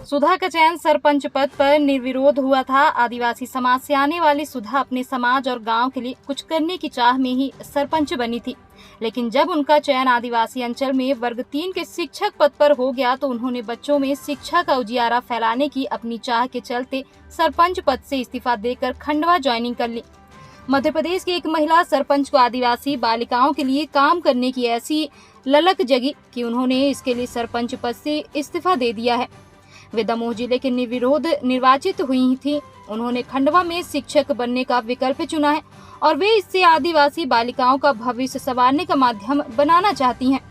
सुधा का चयन सरपंच पद पर निर्विरोध हुआ था। आदिवासी समाज से आने वाली सुधा अपने समाज और गांव के लिए कुछ करने की चाह में ही सरपंच बनी थी, लेकिन जब उनका चयन आदिवासी अंचल में वर्ग 3 के शिक्षक पद पर हो गया तो उन्होंने बच्चों में शिक्षा का उजियारा फैलाने की अपनी चाह के चलते सरपंच पद से इस्तीफा देकर खंडवा ज्वाइनिंग कर ली। मध्य प्रदेश की एक महिला सरपंच को आदिवासी बालिकाओं के लिए काम करने की ऐसी ललक जगी कि उन्होंने इसके लिए सरपंच पद से इस्तीफा दे दिया है। वे दमोह जिले के निर्विरोध निर्वाचित हुई थी। उन्होंने खंडवा में शिक्षक बनने का विकल्प चुना है और वे इससे आदिवासी बालिकाओं का भविष्य संवारने का माध्यम बनाना चाहती हैं।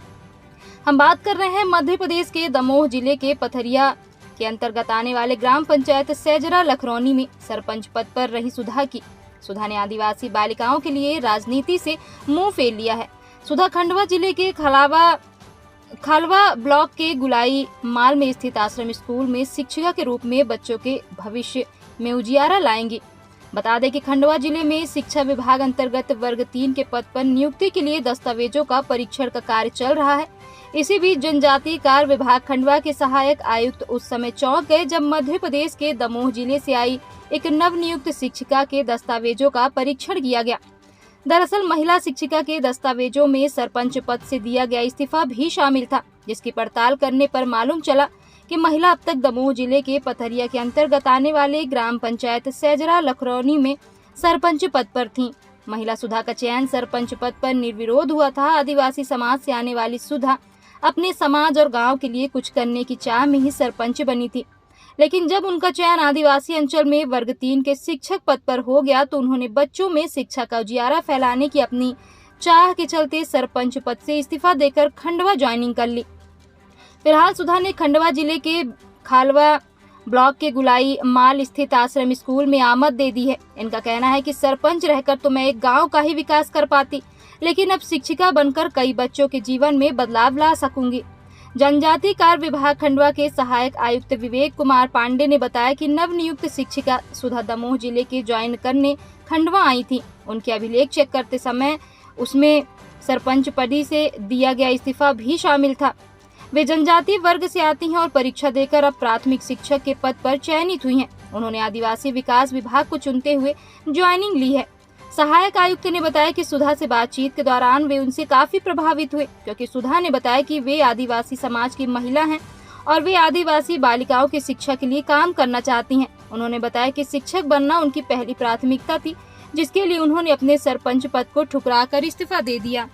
हम बात कर रहे हैं मध्य प्रदेश के दमोह जिले के पथरिया के अंतर्गत आने वाले ग्राम पंचायत सैजरा लखरौनी में सरपंच पद पर रही सुधा की। सुधा ने आदिवासी बालिकाओं के लिए राजनीति से मुंह फेर लिया है। सुधा खंडवा जिले के खालवा ब्लॉक के गुलाई माल में स्थित आश्रम स्कूल में शिक्षिका के रूप में बच्चों के भविष्य में उजियारा लाएंगी। बता दें कि खंडवा जिले में शिक्षा विभाग अंतर्गत वर्ग 3 के पद पर नियुक्ति के लिए दस्तावेजों का परीक्षण का कार्य चल रहा है। इसी बीच जनजातीय कार्य विभाग खंडवा के सहायक आयुक्त उस समय चौंक गए जब मध्य प्रदेश के दमोह जिले से आई एक नवनियुक्त शिक्षिका के दस्तावेजों का परीक्षण किया गया। दरअसल महिला शिक्षिका के दस्तावेजों में सरपंच पद से दिया गया इस्तीफा भी शामिल था, जिसकी पड़ताल करने पर मालूम चला कि महिला अब तक दमोह जिले के पथरिया के अंतर्गत आने वाले ग्राम पंचायत सैजरा लखरौनी में सरपंच पद पर थीं। महिला सुधा का चयन सरपंच पद पर निर्विरोध हुआ था। आदिवासी समाज से आने वाली सुधा अपने समाज और गांव के लिए कुछ करने की चाह में ही सरपंच बनी थी, लेकिन जब उनका चयन आदिवासी अंचल में वर्ग 3 के शिक्षक पद पर हो गया तो उन्होंने बच्चों में शिक्षा का उजियारा फैलाने की अपनी चाह के चलते सरपंच पद से इस्तीफा देकर खंडवा ज्वाइनिंग कर ली। फिलहाल सुधा ने खंडवा जिले के खालवा ब्लॉक के गुलाई माल स्थित आश्रम स्कूल में आमद दे दी है। इनका कहना है कि सरपंच रहकर तो मैं एक गाँव का ही विकास कर पाती, लेकिन अब शिक्षिका बनकर कई बच्चों के जीवन में बदलाव ला सकूंगी। जनजातीय कार्य विभाग खंडवा के सहायक आयुक्त विवेक कुमार पांडे ने बताया कि नवनियुक्त शिक्षिका सुधा दमोह जिले के ज्वाइन करने खंडवा आई थी। उनके अभिलेख चेक करते समय उसमें सरपंच पद से दिया गया इस्तीफा भी शामिल था। वे जनजातीय वर्ग से आती हैं और परीक्षा देकर अब प्राथमिक शिक्षक के पद पर चयनित हुई हैं। उन्होंने आदिवासी विकास विभाग को चुनते हुए ज्वाइनिंग ली है। सहायक आयुक्त ने बताया कि सुधा से बातचीत के दौरान वे उनसे काफी प्रभावित हुए, क्योंकि सुधा ने बताया कि वे आदिवासी समाज की महिला हैं और वे आदिवासी बालिकाओं की शिक्षा के लिए काम करना चाहती हैं। उन्होंने बताया कि शिक्षक बनना उनकी पहली प्राथमिकता थी, जिसके लिए उन्होंने अपने सरपंच पद को ठुकराकर इस्तीफा दे दिया।